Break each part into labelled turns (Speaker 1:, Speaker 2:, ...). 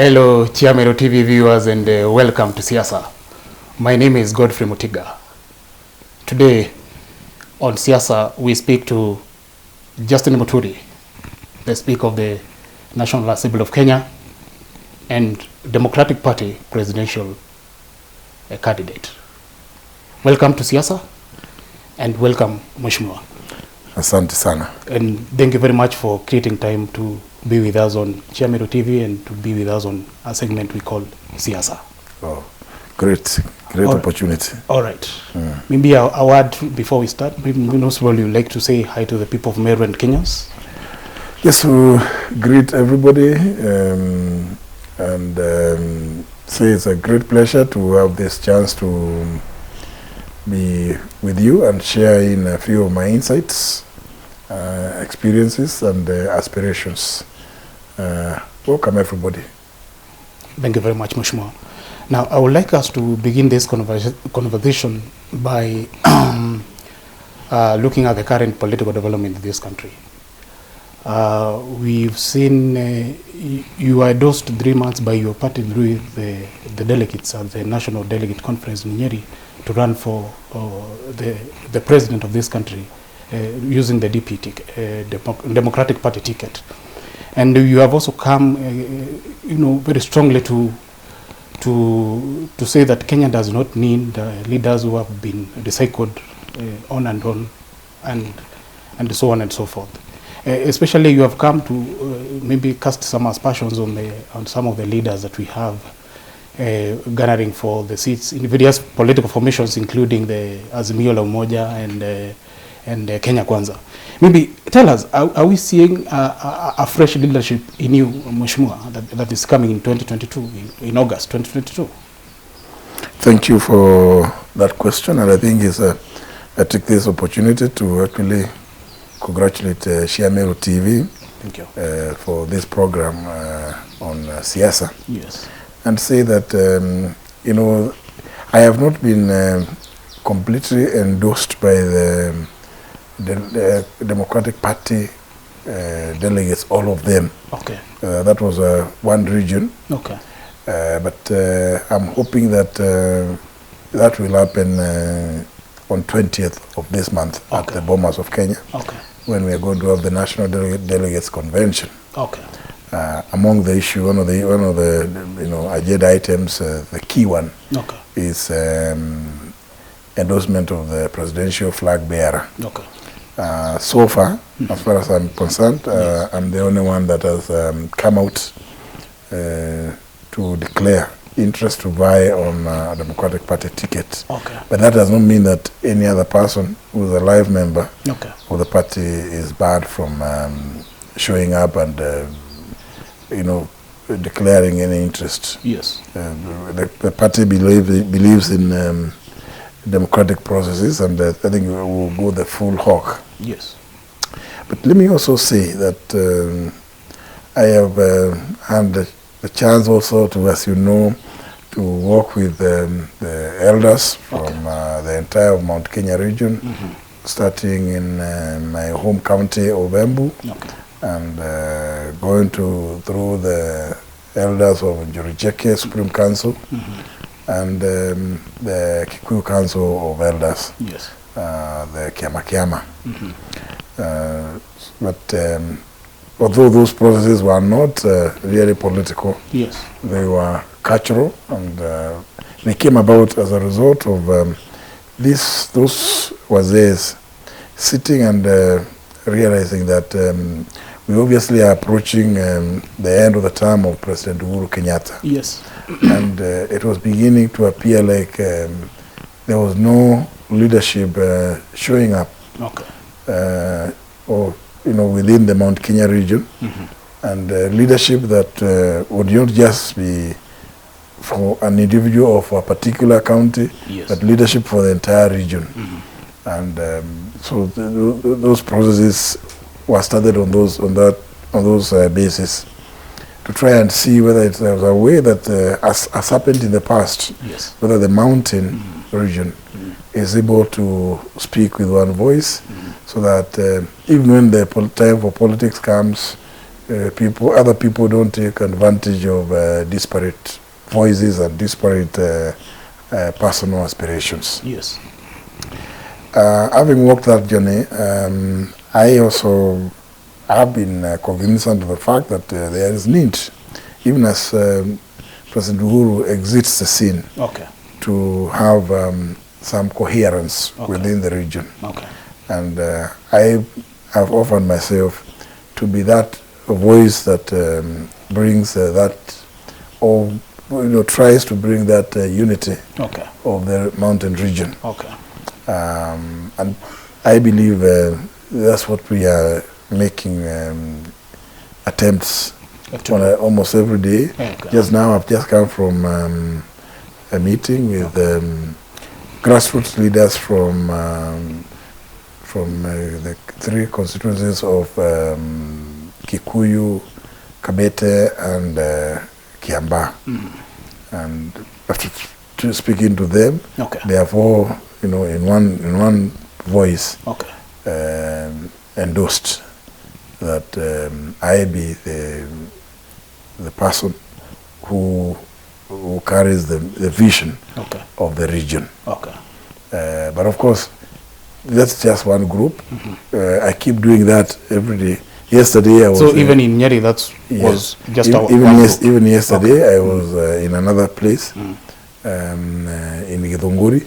Speaker 1: Hello, CiaMeru TV viewers, and welcome to Siasa. My name is Godfrey Mutiga. Today on Siasa, we speak to Justin Muturi, the Speaker of the National Assembly of Kenya and Democratic Party presidential candidate. Welcome to Siasa and welcome, Mheshimiwa.
Speaker 2: Asante sana.
Speaker 1: And thank you very much for creating time to be with us on CiaMeru TV and to be with us on a segment we call Siasa.
Speaker 2: Oh, great opportunity.
Speaker 1: All right. Maybe a word before we start. Maybe most probably you'd like to say hi to the people of Meru and Kenyans.
Speaker 2: Yes, we greet everybody and say it's a great pleasure to have this chance to be with you and share in a few of my insights, experiences and aspirations. Welcome everybody.
Speaker 1: Thank you very much, Mheshimiwa. Now, I would like us to begin this conversation by looking at the current political development in this country. We've seen you were endorsed 3 months by your party through the delegates at the National Delegate Conference in Nyeri to run for the president of this country using the Democratic Party ticket. And you have also come, very strongly to say that Kenya does not need leaders who have been recycled on and so on and so forth. Especially, you have come to maybe cast some aspersions on some of the leaders that we have garnering for the seats in various political formations, including the Azimio la Umoja and Kenya Kwanza. Maybe tell us, are we seeing a fresh leadership in you, Mheshimiwa, that is coming in 2022, in August 2022?
Speaker 2: Thank you for that question, and I think I take this opportunity to actually congratulate CiaMeru TV.
Speaker 1: Thank you.
Speaker 2: For this program on Siasa.
Speaker 1: Yes.
Speaker 2: And say that, I have not been completely endorsed by the Democratic Party delegates, all of them.
Speaker 1: Okay.
Speaker 2: That was one region.
Speaker 1: Okay.
Speaker 2: But I'm hoping that that will happen on 20th of this month. Okay. At the Bomas of Kenya. Okay. When we are going to have the National Delegates Convention. Okay. Among the issue, one of the agenda items, the key one, okay, is endorsement of the presidential flag bearer. Okay. So far, as far as I'm concerned, yes, I'm the only one that has come out to declare interest to vie on a Democratic Party ticket. Okay. But that does not mean that any other person who is a live member, okay, of the party is barred from showing up and declaring any interest. Yes. The party believes in democratic processes, and I think we will go the full hog. Yes. But let me also say that I have had the chance also to, as you know, to work with the elders from, okay, the entire Mount Kenya region, mm-hmm, starting in my home county of Embu, okay, and going through the elders of Njuricheke Supreme Council, mm-hmm, and the Kikuyu Council of Elders, yes, the Kiama. Mm-hmm. But although those processes were not really political, yes, they were cultural, and they came about as a result of those wazees sitting and realizing that we obviously are approaching the end of the term of President Uhuru Kenyatta. Yes. And it was beginning to appear like there was no leadership showing up, okay, or within the Mount Kenya region, mm-hmm, and leadership that would not just be for an individual or for a particular county, yes, but leadership for the entire region. Mm-hmm. And so those processes were started on those basis to try and see whether there was a way that has happened in the past, yes, whether the mountain, mm-hmm, region, mm-hmm, is able to speak with one voice, mm-hmm, so that even when the time for politics comes, other people don't take advantage of disparate voices and disparate personal aspirations.
Speaker 1: Yes.
Speaker 2: Having walked that journey, I also have been cognizant of the fact that there is need, even as President Uhuru exits the scene, to have some coherence within the region. And I have offered myself to be that voice that brings that, or tries to bring that unity of the mountain region. And I believe that's what we are making attempts on almost every day. Just now I've just come from a meeting with grassroots leaders from the 3 constituencies of Kikuyu, Kabete, and Kiambaa. And after speaking to them, therefore, in one voice, endorsed that I be the person who carries the vision of the region. But of course, that's just one group. I keep doing that every day. Yesterday I was...
Speaker 1: So even in Nyeri, was just
Speaker 2: even yesterday I was in another place, in Githunguri,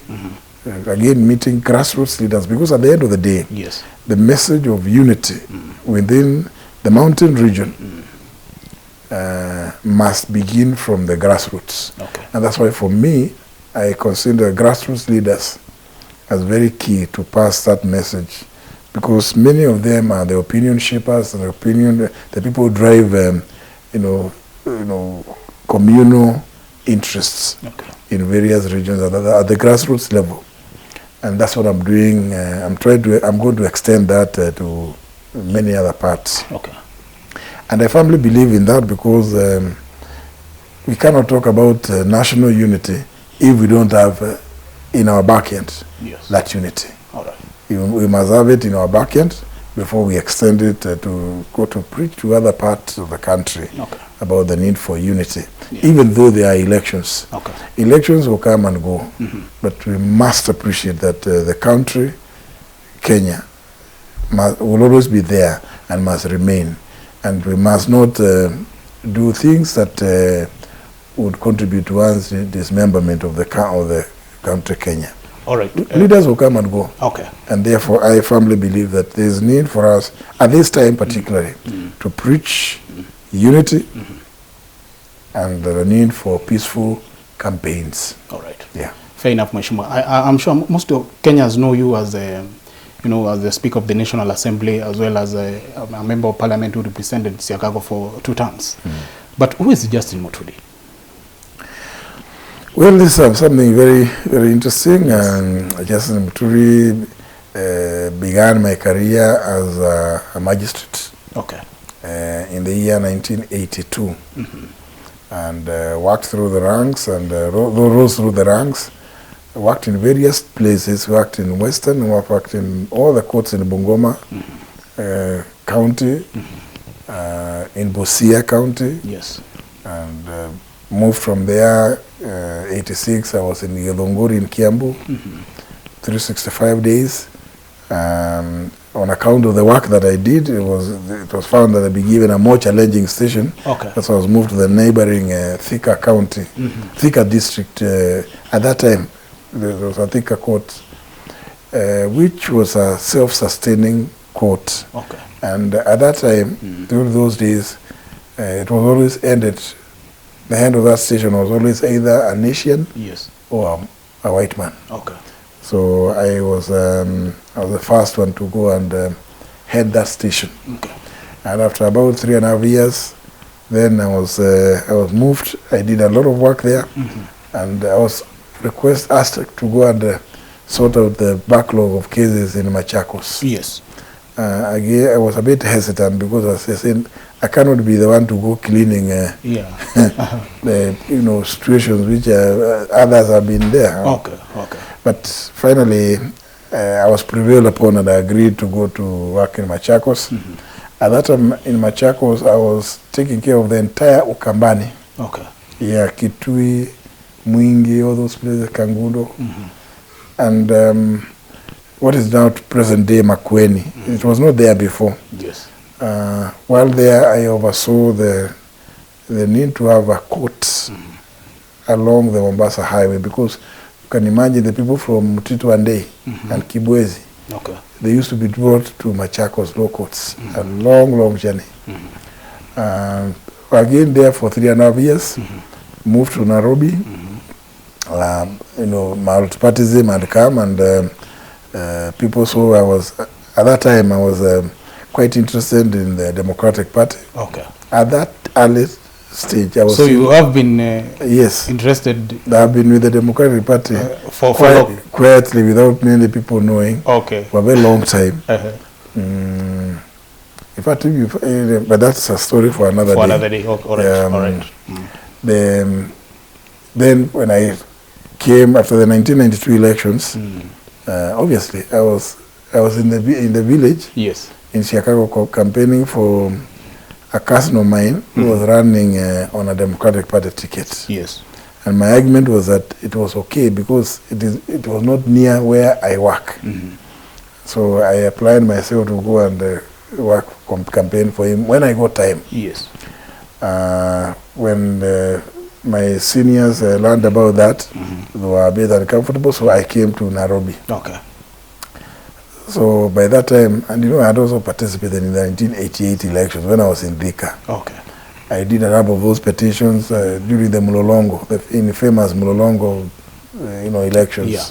Speaker 2: again meeting grassroots leaders, because at the end of the day, the message of unity within the mountain region must begin from the grassroots. And that's why for me, I consider grassroots leaders as very key to pass that message, because many of them are the opinion shapers and the people who drive, communal interests in various regions at the grassroots level. And that's what I'm doing. I'm going to extend that to many other parts. And I firmly believe in that, because we cannot talk about national unity if we don't have in our backend that unity. We must have it in our backend before we extend it to go to preach to other parts of the country about the need for unity, even though there are elections. Elections will come and go, but we must appreciate that the country, Kenya, will always be there and must remain. And we must not do things that would contribute to one's dismemberment of the country Kenya. Leaders will come and go. And therefore, I firmly believe that there is need for us, at this time particularly, to preach unity and the need for peaceful campaigns.
Speaker 1: Fair enough, Mheshimiwa. I'm sure most of Kenyans know you as as the Speaker of the National Assembly, as well as a Member of Parliament who represented Siakago for 2 terms. But who is Justin Muturi?
Speaker 2: Well, this is something very, very interesting. Justin Muturi began my career as a magistrate in the year 1982, and worked through the ranks and rose through the ranks. Worked in various places. Worked in Western. Worked in all the courts in Bungoma County, in Busia County. And moved from there. 86, I was in Githunguri in Kiambu, 365 days. On account of the work that I did, it was found that I'd be given a more challenging station. So I was moved to the neighboring Thika County, Thika district. At that time, there was a Thika court, which was a self-sustaining court. And at that time, during those days, it was always ended. The hand of that station was always either an Asian or a white man. So I was the first one to go and head that station. And after about 3.5 years, then I was moved. I did a lot of work there, and I was asked to go and sort out the backlog of cases in Machakos. Again, I was a bit hesitant, because I said I cannot be the one to go cleaning the situations which others have been there. But finally, I was prevailed upon, and I agreed to go to work in Machakos. At that time in Machakos, I was taking care of the entire Ukambani.
Speaker 1: Okay.
Speaker 2: Yeah, Kitui, Mwingi, all those places, Kangundo. And what is now present day Makueni. It was not there before.
Speaker 1: Yes.
Speaker 2: While there, I oversaw the need to have a court along the Mombasa Highway, because you can imagine the people from Mtito and Kibwezi.
Speaker 1: Okay.
Speaker 2: They used to be brought to Machakos law courts. A long, long journey. Again there for 3.5 years. Moved to Nairobi. You know, multipartyism had come, and people saw I was, at that time I was quite interested in the Democratic Party.
Speaker 1: Okay.
Speaker 2: At that early stage, I was.
Speaker 1: So you have been
Speaker 2: yes,
Speaker 1: interested.
Speaker 2: I've been with the Democratic Party
Speaker 1: for
Speaker 2: quietly, without many people knowing.
Speaker 1: Okay.
Speaker 2: For a very long time. In fact, but that's a story for another day.
Speaker 1: For another day. Okay. All right. All right.
Speaker 2: Then when I came after the 1992 elections, obviously I was in the village.
Speaker 1: Yes.
Speaker 2: In Chicago campaigning for a cousin of mine who was running on a Democratic Party ticket.
Speaker 1: Yes.
Speaker 2: And my argument was that it was okay because it was not near where I work. So I applied myself to go and work campaign for him when I got time.
Speaker 1: Yes.
Speaker 2: When my seniors learned about that, they were a bit uncomfortable, so I came to Nairobi.
Speaker 1: Okay.
Speaker 2: So by that time, and you know, I had also participated in the 1988 elections when I was in Thika.
Speaker 1: Okay.
Speaker 2: I did a number of those petitions during the Mulolongo, the infamous Mulolongo, elections.
Speaker 1: Yeah.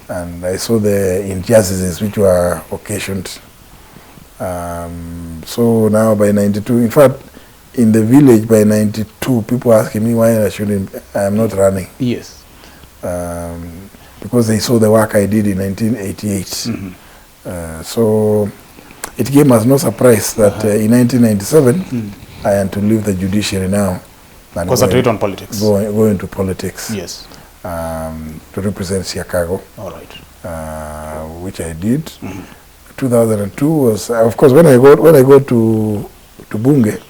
Speaker 2: And I saw the injustices which were occasioned. So now by 92, in fact, in the village by 92, people asking me why I am not running.
Speaker 1: Yes.
Speaker 2: Because they saw the work I did in 1988. So it came as no surprise that in 1997, I had to leave the judiciary now. And
Speaker 1: concentrate on politics.
Speaker 2: Go into politics.
Speaker 1: Yes.
Speaker 2: To represent Chicago.
Speaker 1: All right.
Speaker 2: Which I did. 2002 was, of course, when I go to Bunge,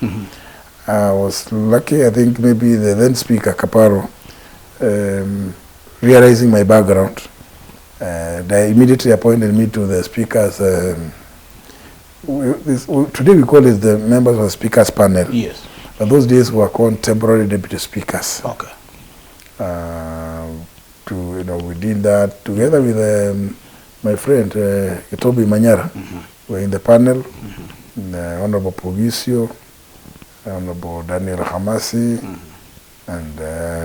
Speaker 2: I was lucky. I think maybe the then Speaker Kaparo, realizing my background, they immediately appointed me to the Speaker's. Today we call it the members of the Speaker's panel.
Speaker 1: Yes.
Speaker 2: But those days were called temporary deputy speakers.
Speaker 1: Okay.
Speaker 2: We did that together with my friend Itobi Manyara. We're in the panel. Honorable Pogisio, Honorable Daniel Hamasi, and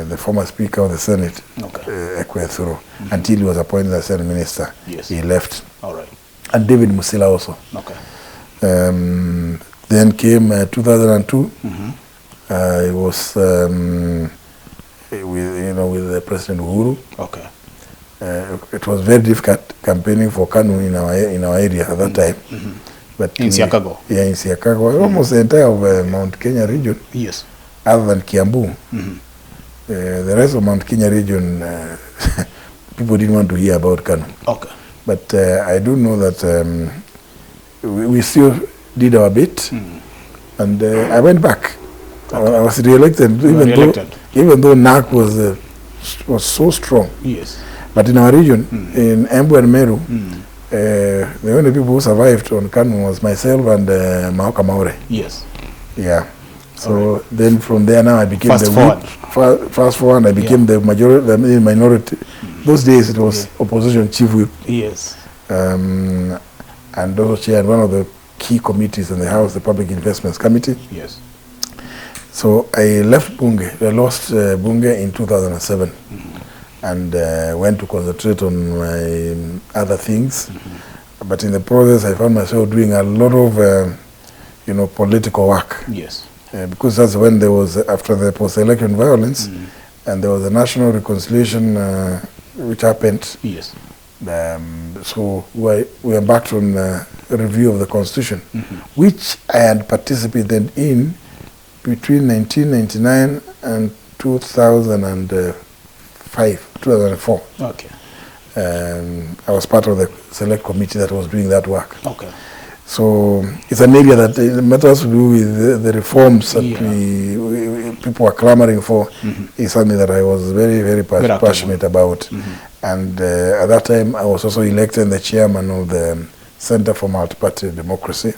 Speaker 2: the former Speaker of the Senate, Ekwethuro, until he was appointed as Senate Minister.
Speaker 1: Yes.
Speaker 2: He left.
Speaker 1: All right.
Speaker 2: And David Musila also.
Speaker 1: Okay.
Speaker 2: Then came 2002. I was with President Uhuru.
Speaker 1: Okay.
Speaker 2: It was very difficult campaigning for KANU in our area at that time. But
Speaker 1: in Chicago.
Speaker 2: Yeah, in Chicago, almost the entire of Mount Kenya region.
Speaker 1: Yes.
Speaker 2: Other than Kiambu. The rest of Mount Kenya region, people didn't want to hear about KANU.
Speaker 1: Okay.
Speaker 2: But I do know that we still did our bit, and I went back. Okay. I was re-elected, even though NAC was so strong.
Speaker 1: Yes.
Speaker 2: But in our region, in Embu and Meru, the only people who survived on KANU was myself and Maoka Maure.
Speaker 1: Yes.
Speaker 2: Yeah. So then from there now I became fast forward. I became the majority, the minority. Those days it was opposition chief whip.
Speaker 1: Yes.
Speaker 2: And also chaired one of the key committees in the House, the Public Investments Committee.
Speaker 1: Yes.
Speaker 2: So I left Bunge. I lost Bunge in 2007, and went to concentrate on my other things. But in the process, I found myself doing a lot of, political work.
Speaker 1: Yes.
Speaker 2: Because that's when there was, after the post-election violence, and there was a national reconciliation which happened.
Speaker 1: Yes.
Speaker 2: So we embarked on a review of the Constitution, which I had participated in between 1999 and 2004.
Speaker 1: Okay.
Speaker 2: I was part of the select committee that was doing that work.
Speaker 1: Okay.
Speaker 2: So it's an area that matters to do with the reforms that people are clamoring for. Is something that I was very, very passionate about. And at that time, I was also elected the chairman of the Center for Multi-Party Democracy,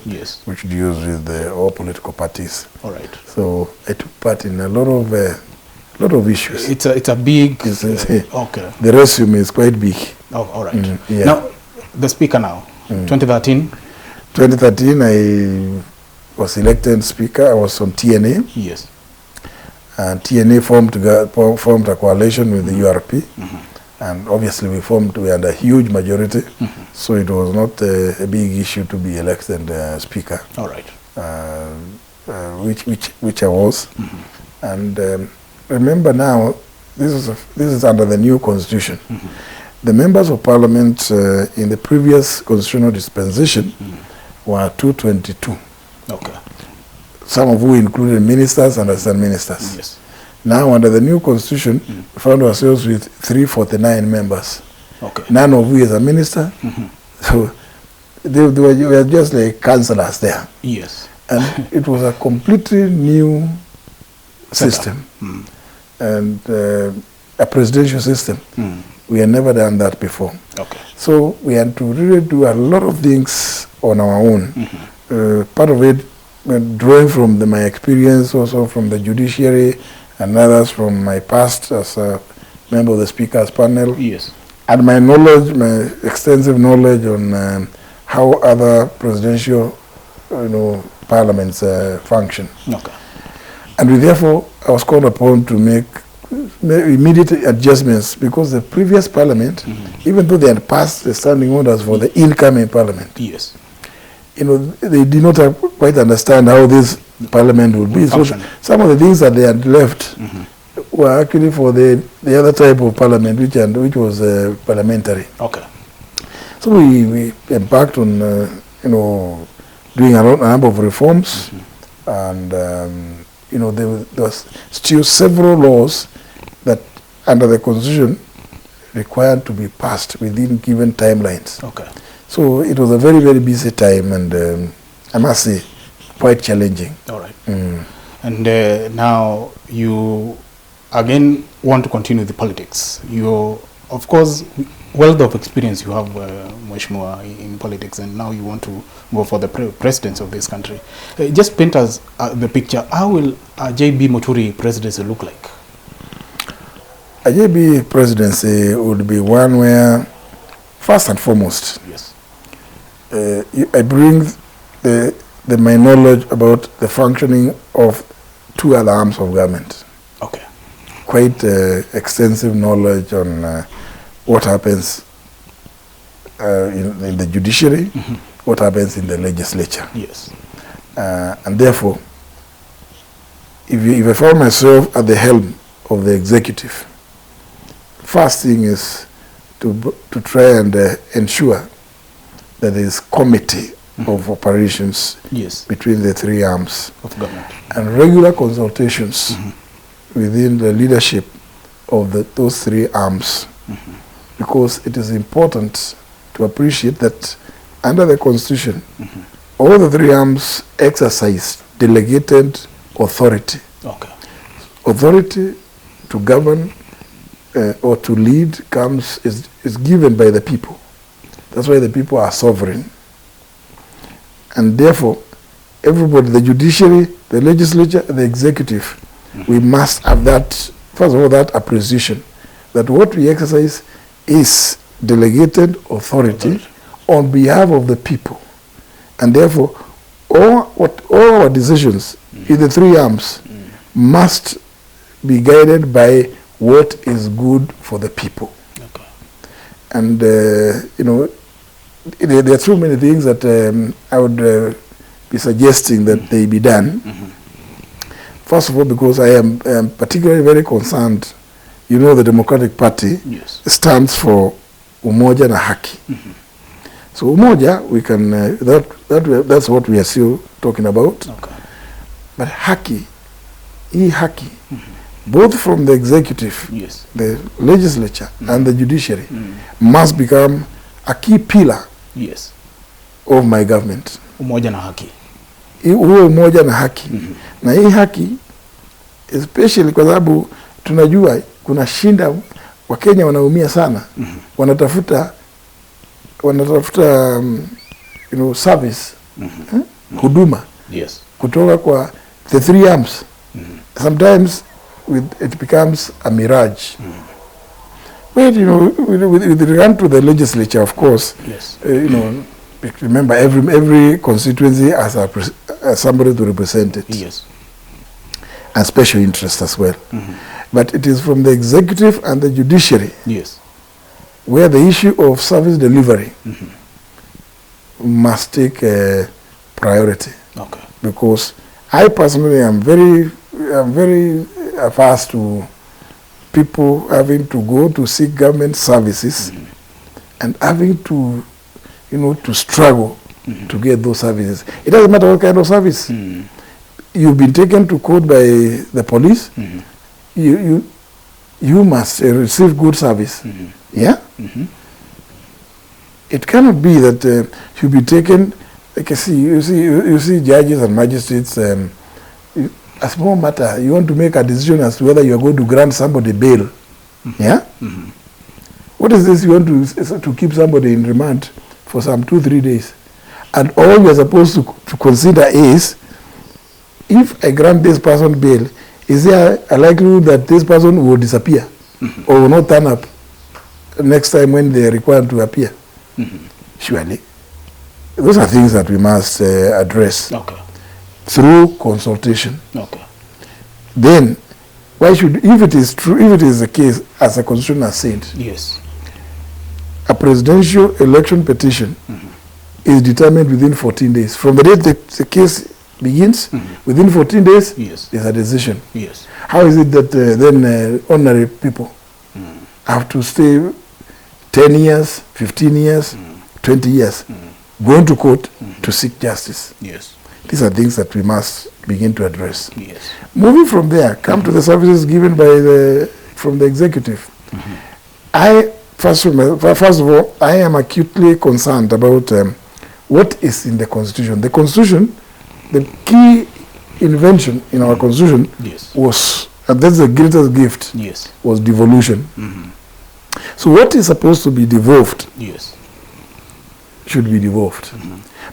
Speaker 2: which deals with all political parties.
Speaker 1: All right.
Speaker 2: So I took part in a lot of issues.
Speaker 1: It's a big.
Speaker 2: Okay. The resume is quite big.
Speaker 1: Oh, all right. Now, the speaker now. 2013.
Speaker 2: 2013, I was elected speaker. I was on TNA.
Speaker 1: Yes.
Speaker 2: And TNA formed a coalition with the URP. And obviously we had a huge majority. So it was not a big issue to be elected speaker.
Speaker 1: All right.
Speaker 2: Which I was. And remember now, this is under the new constitution. The members of parliament in the previous constitutional dispensation were 222.
Speaker 1: Okay.
Speaker 2: Some of who included ministers and assistant ministers.
Speaker 1: Yes.
Speaker 2: Now, under the new constitution, we found ourselves with 349 members.
Speaker 1: Okay.
Speaker 2: None of who is a minister. So they were just like councillors there.
Speaker 1: Yes.
Speaker 2: And it was a completely new system. And a presidential system. We had never done that before.
Speaker 1: Okay.
Speaker 2: So we had to really do a lot of things on our own. Part of it, drawing from my experience also from the judiciary and others from my past as a member of the speakers panel.
Speaker 1: Yes.
Speaker 2: And my knowledge, my extensive knowledge on how other presidential parliaments function.
Speaker 1: Okay.
Speaker 2: And therefore, I was called upon to make immediate adjustments because the previous parliament, even though they had passed the standing orders for the incoming parliament, they did not quite understand how this parliament would be. So some of the things that they had left were actually for the other type of parliament, which was parliamentary.
Speaker 1: Okay.
Speaker 2: So we embarked on doing a number of reforms, and there was still several laws that under the constitution required to be passed within given timelines.
Speaker 1: Okay.
Speaker 2: So it was a very, very busy time, and I must say, quite challenging.
Speaker 1: All right. And now you again want to continue the politics. You, of course, wealth of experience you have, much more in politics, and now you want to go for the presidency of this country. Just paint us the picture. How will JB Muturi presidency look like?
Speaker 2: A JB presidency would be one where, first and foremost, I bring my knowledge about the functioning of two other arms of government.
Speaker 1: Okay.
Speaker 2: Quite extensive knowledge on what happens in the judiciary, what happens in the legislature.
Speaker 1: Yes.
Speaker 2: And therefore, if I found myself at the helm of the executive, first thing is to try and ensure that there is committee of operations between the three arms
Speaker 1: of government
Speaker 2: and regular consultations within the leadership of those three arms, because it is important to appreciate that under the constitution, all the three arms exercise delegated authority.
Speaker 1: Okay.
Speaker 2: Authority to govern or to lead is given by the people. That's why the people are sovereign. And therefore, everybody, the judiciary, the legislature, the executive, we must have that, first of all, that appreciation that what we exercise is delegated authority on behalf of the people. And therefore, all our decisions in the three arms must be guided by what is good for the people.
Speaker 1: Okay.
Speaker 2: And, there are so many things that I would be suggesting that they be done. First of all, because I am particularly very concerned, the Democratic Party stands for Umoja na Haki. So Umoja, we can, that's what we are still talking about.
Speaker 1: Okay.
Speaker 2: But Haki, Haki, both from the executive, the legislature, and the judiciary, must become a key pillar of my government.
Speaker 1: Umoja na haki.
Speaker 2: Huo umoja na haki. Na hii haki, especially kwa sababu tunajua kuna shinda, Wakenya wanaumia sana. Wanatafuta service, huduma.
Speaker 1: Yes.
Speaker 2: Kutoka kwa the three arms. Sometimes it becomes a mirage. Well, with regard to the legislature, of course,
Speaker 1: yes.
Speaker 2: Remember every constituency has somebody to represent it.
Speaker 1: Yes.
Speaker 2: And special interest as well. But it is from the executive and the judiciary,
Speaker 1: yes,
Speaker 2: where the issue of service delivery must take priority.
Speaker 1: Okay.
Speaker 2: Because I personally am very averse to people having to go to seek government services and having to, to struggle to get those services. It doesn't matter what kind of service. You've been taken to court by the police. You must receive good service. Yeah. It cannot be that you'll be taken. Like you see judges and magistrates. A small matter, you want to make a decision as to whether you are going to grant somebody bail. Yeah. What is this? You want to keep somebody in remand for some 2-3 days, and all you are supposed to consider is, if I grant this person bail, is there a likelihood that this person will disappear or will not turn up next time when they are required to appear? Surely. Those are things that we must address through consultation. Then, why should, if it is true, if it is the case, as the Constitution has said,
Speaker 1: yes,
Speaker 2: a presidential election petition is determined within 14 days. From the date the case begins, within 14 days,
Speaker 1: yes,
Speaker 2: there's a decision.
Speaker 1: Yes.
Speaker 2: How is it that then ordinary people have to stay 10 years, 15 years, 20 years, going to court to seek justice?
Speaker 1: Yes.
Speaker 2: These are things that we must begin to address.
Speaker 1: Yes.
Speaker 2: Moving from there, come to the services given by from the executive. First of all, I am acutely concerned about what is in the Constitution. The Constitution, the key invention in our Constitution was, and that's the greatest gift, was devolution. So what is supposed to be devolved should be devolved.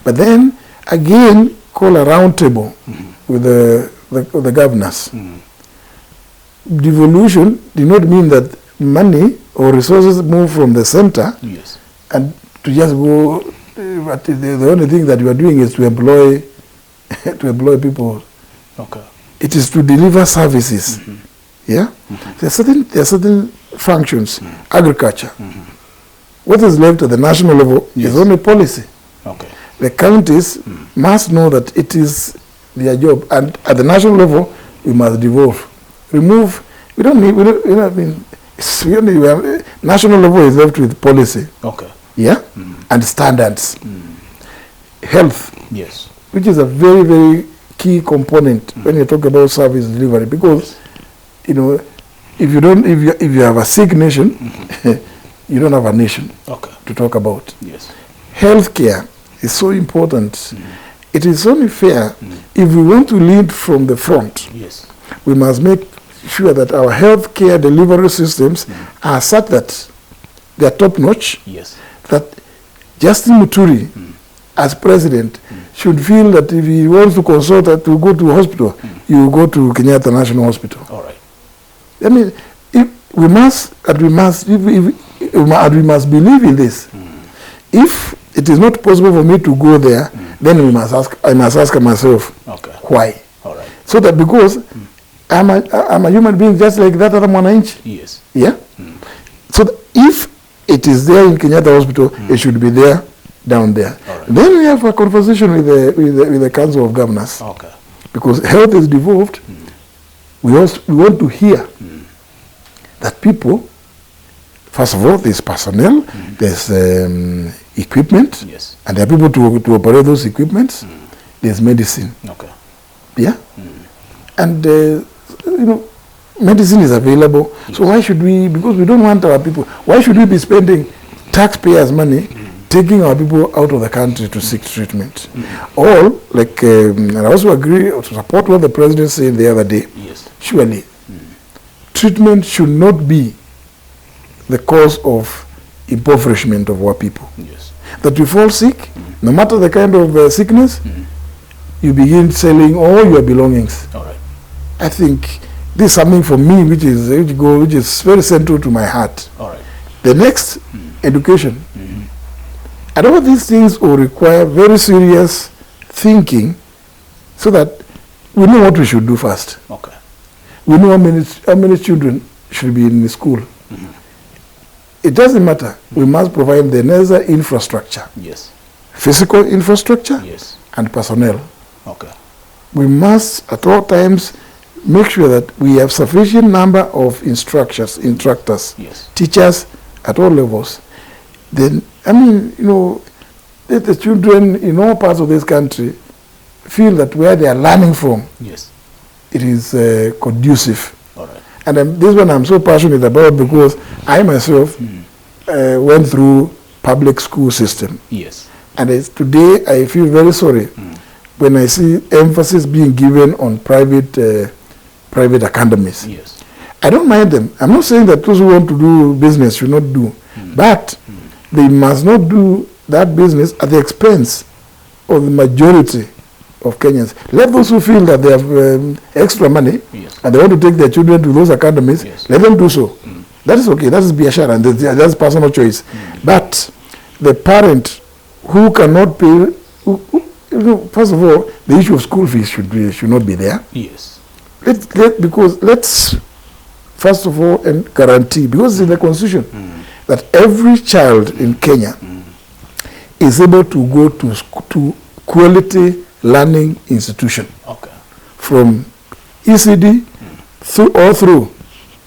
Speaker 2: But then, again, call a round table with the governors. Devolution did not mean that money or resources move from the center and to just go, but the only thing that you are doing is to employ people. It is to deliver services. Yeah? There are certain functions. Agriculture. What is left at the national level is only policy. The counties must know that it is their job, and at the national level, we must devolve, remove. We don't need. I mean, national level is left with policy. Yeah, and standards. Health. Yes. Which is a very, very key component when you talk about service delivery, because if you have a sick nation, you don't have a nation to talk about. Healthcare is so important. It is only fair if we want to lead from the front. We must make sure that our healthcare delivery systems are such that they are top notch. That Justin Muturi, as president, should feel that if he wants to consult to go to a hospital, you go to Kenyatta National Hospital. I mean, we must believe in this. If it is not possible for me to go there, then I must ask myself, why? So that because I'm a human being just like that other mwananchi. Yeah? So if it is there in Kenyatta Hospital, it should be there down there. Then we have a conversation with the Council of Governors. Because health is devolved, we want to hear that people, first of all, there's personnel, there's equipment, and there are people to operate those equipments. There's medicine. Yeah? And, medicine is available. So why should we, because we don't want our people, why should we be spending taxpayers' money taking our people out of the country to seek treatment. Or, like, and I also agree to support what the president said the other day.
Speaker 1: Yes.
Speaker 2: Surely, treatment should not be the cause of impoverishment of our people.
Speaker 1: Yes.
Speaker 2: That you fall sick, no matter the kind of sickness, you begin selling all your belongings.
Speaker 1: All right.
Speaker 2: I think this is something for me which is very central to my heart.
Speaker 1: All right.
Speaker 2: The next, education. And all these things will require very serious thinking so that we know what we should do first.
Speaker 1: Okay.
Speaker 2: We know how many children should be in the school. It doesn't matter. We must provide the necessary infrastructure.
Speaker 1: Yes.
Speaker 2: Physical infrastructure.
Speaker 1: Yes.
Speaker 2: And personnel.
Speaker 1: Okay.
Speaker 2: We must at all times make sure that we have sufficient number of instructors,
Speaker 1: yes,
Speaker 2: teachers at all levels. Then, I mean, you know, let the children in all parts of this country feel that where they are learning from,
Speaker 1: yes,
Speaker 2: it is conducive.
Speaker 1: All right.
Speaker 2: And this one I'm so passionate about because I myself went through public school system.
Speaker 1: Yes.
Speaker 2: And today I feel very sorry when I see emphasis being given on private academies.
Speaker 1: Yes.
Speaker 2: I don't mind them. I'm not saying that those who want to do business should not do, but they must not do that business at the expense of the majority of Kenyans. Let those who feel that they have extra money,
Speaker 1: yes,
Speaker 2: and they want to take their children to those academies,
Speaker 1: yes,
Speaker 2: let them do so. That is okay. That is biashara, and that's personal choice. But the parent who cannot pay, you know, first of all, the issue of school fees should not be there.
Speaker 1: Yes.
Speaker 2: Because let's first of all and guarantee, because it's in the constitution, that every child in Kenya is able to go to quality learning institution.
Speaker 1: Okay.
Speaker 2: From ECD through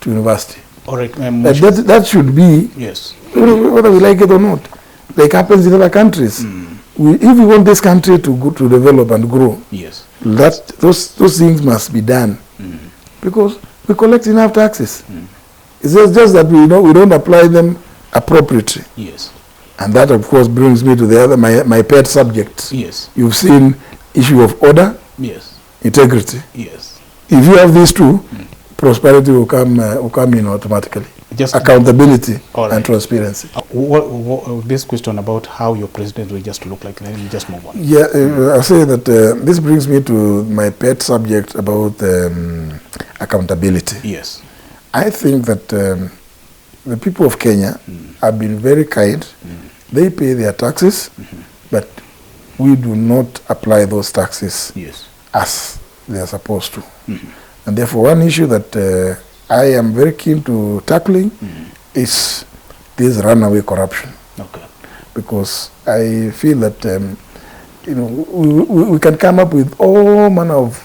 Speaker 2: to university.
Speaker 1: All right.
Speaker 2: That should be,
Speaker 1: yes,
Speaker 2: whether we like it or not, like happens in other countries. If we want this country to develop and grow,
Speaker 1: yes,
Speaker 2: those things must be done, because we collect enough taxes. It's just that we don't apply them appropriately.
Speaker 1: Yes.
Speaker 2: And that, of course, brings me to the other my pet subject.
Speaker 1: Yes.
Speaker 2: You've seen issue of order,
Speaker 1: yes,
Speaker 2: integrity.
Speaker 1: Yes.
Speaker 2: If you have these two, prosperity will come in automatically. Just accountability and transparency.
Speaker 1: This question about how your president will just look like, let me just move on.
Speaker 2: Yeah, I'll say that this brings me to my pet subject about accountability.
Speaker 1: Yes.
Speaker 2: I think that the people of Kenya have been very kind. They pay their taxes, but we do not apply those taxes,
Speaker 1: yes, as
Speaker 2: they are supposed to. And therefore, one issue that I am very keen to tackling is this runaway corruption. Okay. Because I feel that we can come up with all manner of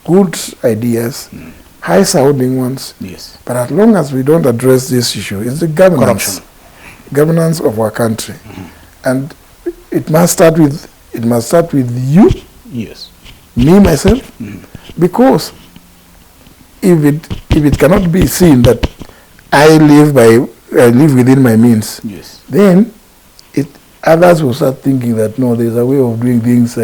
Speaker 2: good ideas, high-sounding ones. Yes. But as long as we don't address this issue, it's the governance of our country, and it must start with you. Yes. Me myself, because if it cannot be seen that I live within my means, yes, then others will start thinking that no, there's a way of doing things,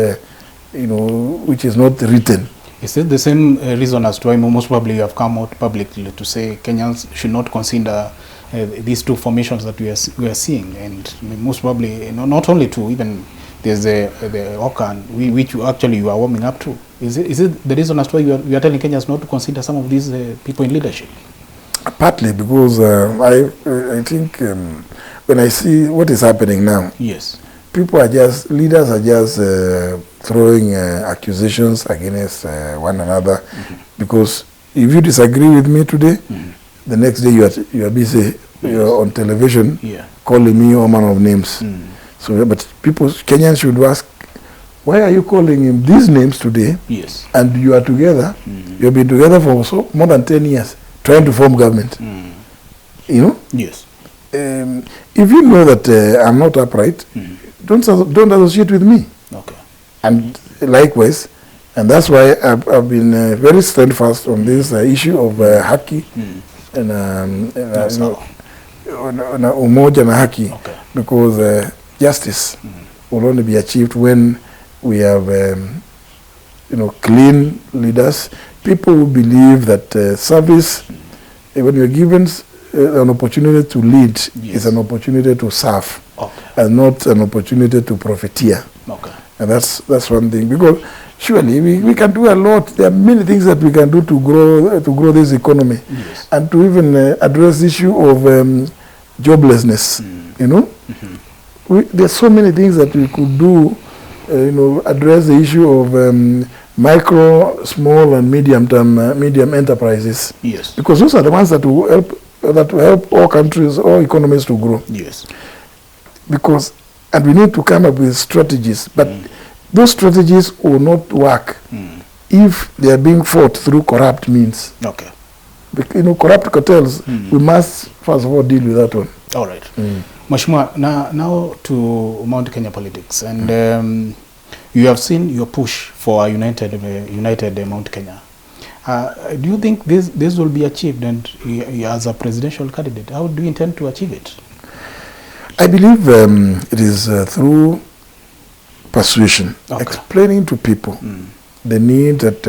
Speaker 2: which is not written.
Speaker 1: Is it the same reason as to why most probably you have come out publicly to say Kenyans should not consider these two formations that we are seeing, and most probably not only two, even there's the Okan, which you are warming up to. Is it the reason as to why you are telling Kenyans not to consider some of these people in leadership?
Speaker 2: Partly because I think when I see what is happening now, yes, leaders are just throwing accusations against one another, because if you disagree with me today, the next day you are busy, you're on television, calling me all manner of names. So, but Kenyans should ask, why are you calling him these names today? Yes. And you are together. You've been together for more than 10 years, trying to form government. You know? Yes. If you know that I'm not upright, don't associate with me. Okay. And likewise, and that's why I've been very steadfast on this issue of haki and umoja na haki, because justice will only be achieved when we have, clean leaders, people who believe that service, when you're given an opportunity to lead, is an opportunity to serve, and not an opportunity to profiteer. And that's one thing, because surely we can do a lot. There are many things that we can do to grow this economy, and to even address the issue of joblessness. There's so many things that we could do. Address the issue of micro, small, and medium enterprises. Because those are the ones that will help all countries, all economies to grow. And we need to come up with strategies, but those strategies will not work if they are being fought through corrupt means. Corrupt cartels, we must first of all deal with that one.
Speaker 1: All right. Mheshimiwa, now to Mount Kenya politics, and you have seen your push for a united Mount Kenya. Do you think this will be achieved, and as a presidential candidate, how do you intend to achieve it?
Speaker 2: I believe it is through persuasion, explaining to people the need that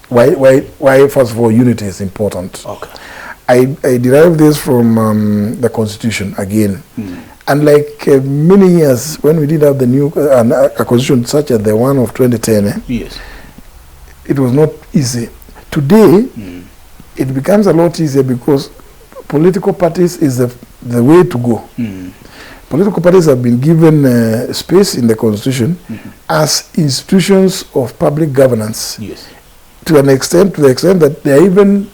Speaker 2: why first of all unity is important. I derive this from the Constitution again. Unlike many years when we did have the new a constitution such as the one of 2010, it was not easy. Today, it becomes a lot easier because political parties is the way to go. Political parties have been given space in the Constitution as institutions of public governance, to the extent that they are even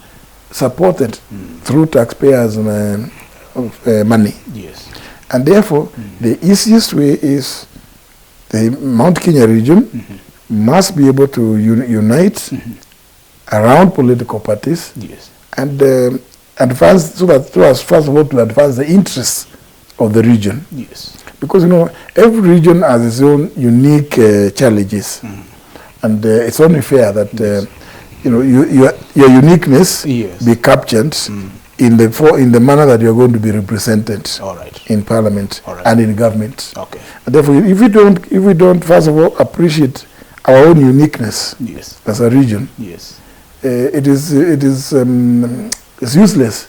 Speaker 2: supported through taxpayers' money. And therefore, the easiest way is the Mount Kenya region must be able to unite around political parties and advance, so that first of all to advance the interests of the region. Because every region has its own unique challenges, and it's only fair that your uniqueness be captured in the manner that you're going to be represented in Parliament and in government. And therefore, if we don't first of all appreciate our own uniqueness as a region, it's useless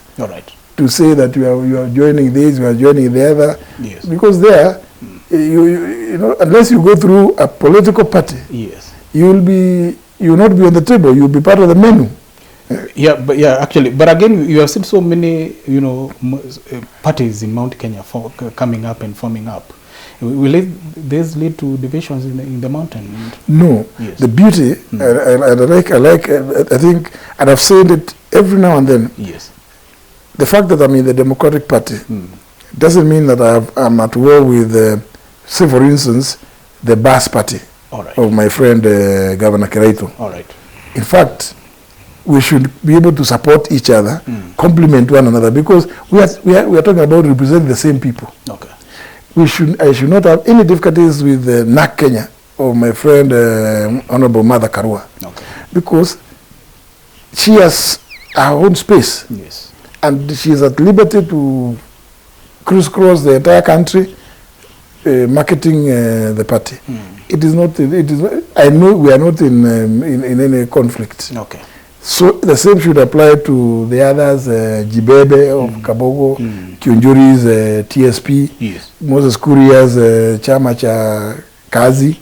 Speaker 2: to say that you are joining this, you are joining the other, because there, unless you go through a political party, you will not be on the table. You will be part of the menu.
Speaker 1: Actually, but again, you have seen so many, parties in Mount Kenya coming up and forming up. Will this lead to divisions in the mountain?
Speaker 2: No. The beauty, I think, and I've said it every now and then. The fact that I'm in the Democratic Party doesn't mean that I'm at war with, say, for instance, the Bas Party of my friend Governor Kiraito. In fact, we should be able to support each other, complement one another, because we are talking about representing the same people. I should not have any difficulties with NAC Kenya of my friend Honorable Mother Karua, because she has her own space, and she is at liberty to crisscross the entire country, marketing the party. It is not. I know we are not in any conflict. So the same should apply to the others, Jibebe of Kabogo, Kiunjuri's TSP, Moses Kuria's Chama cha Kazi.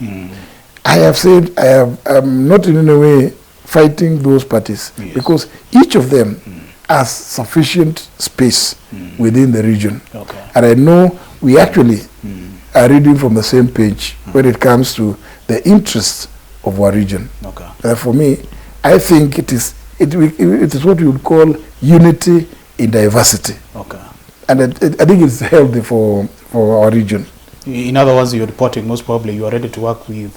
Speaker 2: I have said I'm not in any way fighting those parties, because each of them has sufficient space within the region. And I know we actually are reading from the same page when it comes to the interests of our region. For me, I think it is what we would call unity in diversity. And I think it's healthy for our region.
Speaker 1: In other words, you're reporting most probably you are ready to work with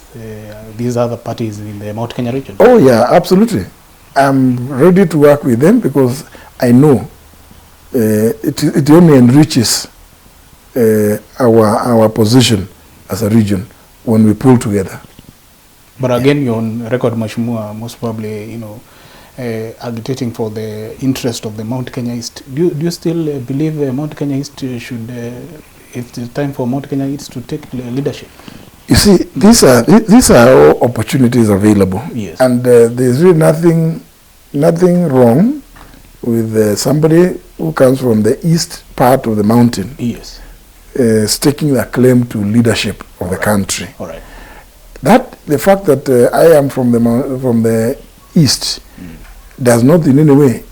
Speaker 1: these other parties in the Mount Kenya region.
Speaker 2: Oh yeah, absolutely. I'm ready to work with them because I know it only enriches our position as a region when we pull together.
Speaker 1: But again, you're on record, Mheshimiwa, most probably, agitating for the interest of the Mount Kenya East. Do you still believe Mount Kenya East should it's time for Mount Kenya East to take leadership.
Speaker 2: You see, these are all opportunities available.
Speaker 1: Yes.
Speaker 2: And there's really nothing wrong with somebody who comes from the east part of the mountain.
Speaker 1: Yes.
Speaker 2: Staking their claim to leadership of the country.
Speaker 1: All right.
Speaker 2: The fact that I am from the east does not in any way,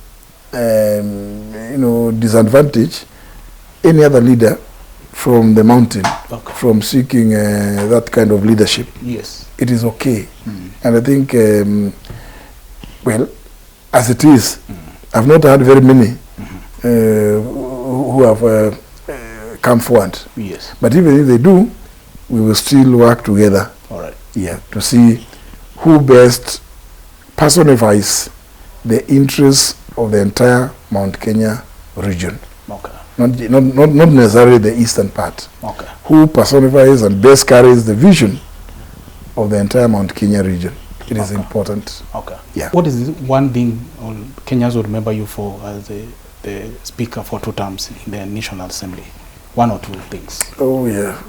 Speaker 2: disadvantage any other leader from the mountain from seeking that kind of leadership.
Speaker 1: Yes.
Speaker 2: It is okay. And I think, well, as it is, I've not had very many who have come forward.
Speaker 1: Yes.
Speaker 2: But even if they do, we will still work together.
Speaker 1: All right.
Speaker 2: Yeah, to see who best personifies the interests of the entire Mount Kenya region.
Speaker 1: Okay.
Speaker 2: Not necessarily the eastern part.
Speaker 1: Okay.
Speaker 2: Who personifies and best carries the vision of the entire Mount Kenya region. It is important.
Speaker 1: Okay.
Speaker 2: Yeah.
Speaker 1: What is one thing Kenyans will remember you for as the speaker for 2 terms in the National Assembly? 1 or 2 things.
Speaker 2: Oh, yeah.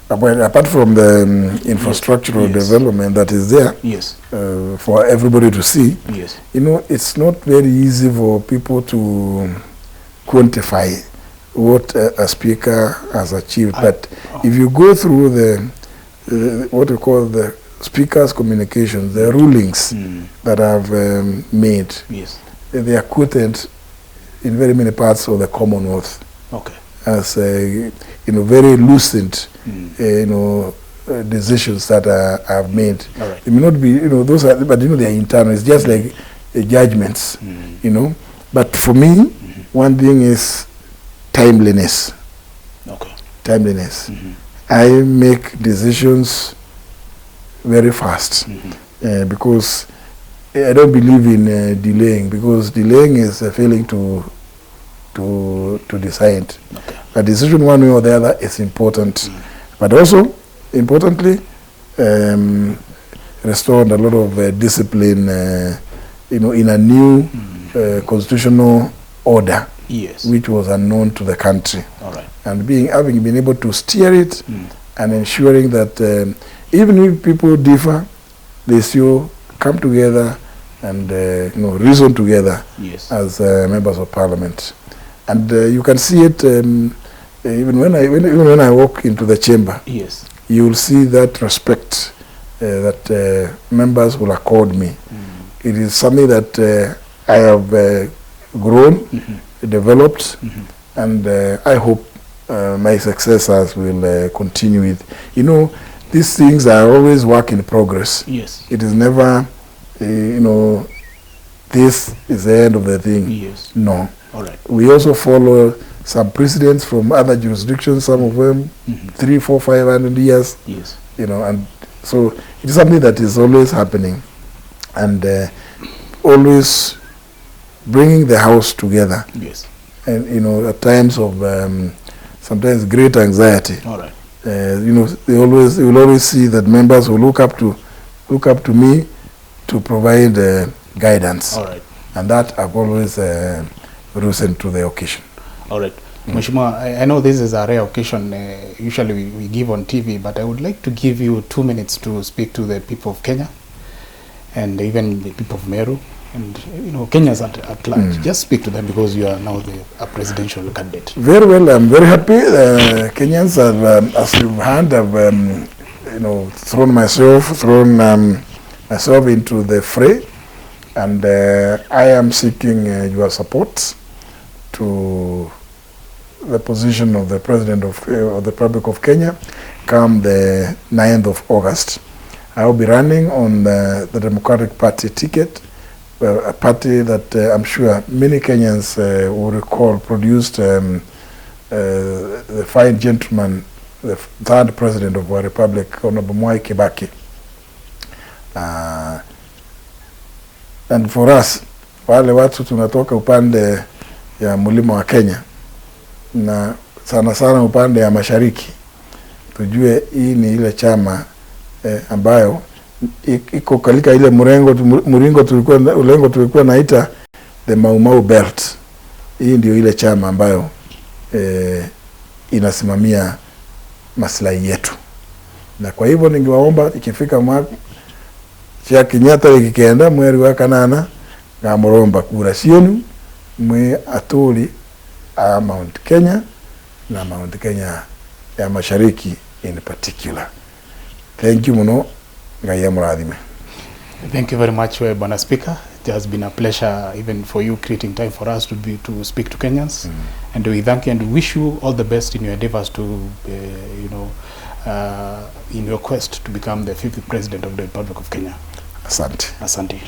Speaker 2: Well, apart from the infrastructural development that is there,
Speaker 1: yes,
Speaker 2: for everybody to see,
Speaker 1: yes,
Speaker 2: it's not very easy for people to quantify what a speaker has achieved. But if you go through the what we call the speaker's communications, the rulings that I've made,
Speaker 1: yes,
Speaker 2: they are quoted in very many parts of the Commonwealth.
Speaker 1: Okay.
Speaker 2: As very lucid, decisions that I've made.
Speaker 1: All right.
Speaker 2: It may not be, those are, but they are internal. It's just like judgments, But for me, one thing is timeliness.
Speaker 1: Okay.
Speaker 2: Timeliness. I make decisions very fast because I don't believe in delaying, because delaying is failing to decide.
Speaker 1: Okay.
Speaker 2: A decision one way or the other is important, but also importantly, restored a lot of discipline, in a new constitutional order,
Speaker 1: yes,
Speaker 2: which was unknown to the country.
Speaker 1: All right. And
Speaker 2: having been able to steer it and ensuring that even if people differ, they still come together and reason together,
Speaker 1: yes,
Speaker 2: as members of parliament. And you can see it even when I walk into the chamber.
Speaker 1: Yes,
Speaker 2: you will see that respect that members will accord me. It is something that I have grown, developed, and I hope my successors will continue with. These things are always work in progress.
Speaker 1: Yes.
Speaker 2: It is never, this is the end of the thing.
Speaker 1: Yes.
Speaker 2: No.
Speaker 1: All right.
Speaker 2: We also follow some precedents from other jurisdictions, some of them 300, 400, 500 years.
Speaker 1: Yes.
Speaker 2: And so it is something that is always happening, and always bringing the house together.
Speaker 1: Yes.
Speaker 2: And at times of sometimes great anxiety.
Speaker 1: All right.
Speaker 2: They will always see that members will look up to me to provide guidance.
Speaker 1: All right.
Speaker 2: And that I've always risen to the occasion.
Speaker 1: All right. Mheshimiwa, I know this is a rare occasion. Usually we give on TV, but I would like to give you 2 minutes to speak to the people of Kenya and even the people of Meru and Kenyans at large. Just speak to them, because you are now a presidential candidate. Very
Speaker 2: well. I'm very happy. Kenyans have, as you've heard, have thrown myself into the fray, and I am seeking your support to the position of the President of the Republic of Kenya come the 9th of August. I will be running on the Democratic Party ticket, a party that I'm sure many Kenyans will recall produced the fine gentleman, the 3rd President of our Republic, Honorable Mwai Kibaki. And for us, wale watu tunatoka upande ya mlima wa Kenya, na sana upande ya mashariki, tujue hii ni ile chama ambayo iko kalika ile ulengo tulikuwa naita the Mau Mau Belt. Hii ndio ile chama ambayo inasimamia maslahi yetu. Na kwa hivyo ningewaomba ikifika mwaka cha Kenyatta ikikenda mweri wa kanana ngamuromba kura cienu mwe atuli a Mount Kenya na Mount Kenya ya Mashariki in particular. Thank you muno, Ngai amurathime.
Speaker 1: Thank you very much, Bwana Speaker. It has been a pleasure even for you creating time for us to speak to Kenyans. And we thank you and wish you all the best in your endeavors to, in your quest to become the 5th President of the Republic of Kenya.
Speaker 2: Asante.
Speaker 1: Asante.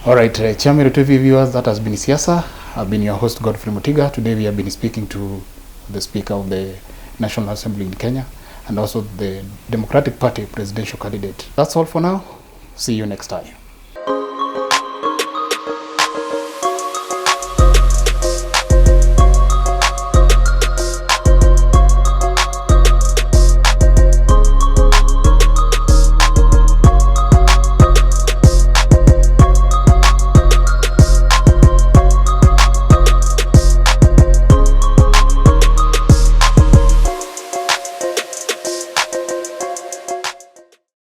Speaker 1: All right, CiaMeru TV viewers, that has been Siasa. I've been your host, Godfrey Mutiga. Today we have been speaking to the Speaker of the National Assembly in Kenya and also the Democratic Party presidential candidate. That's all for now. See you next time.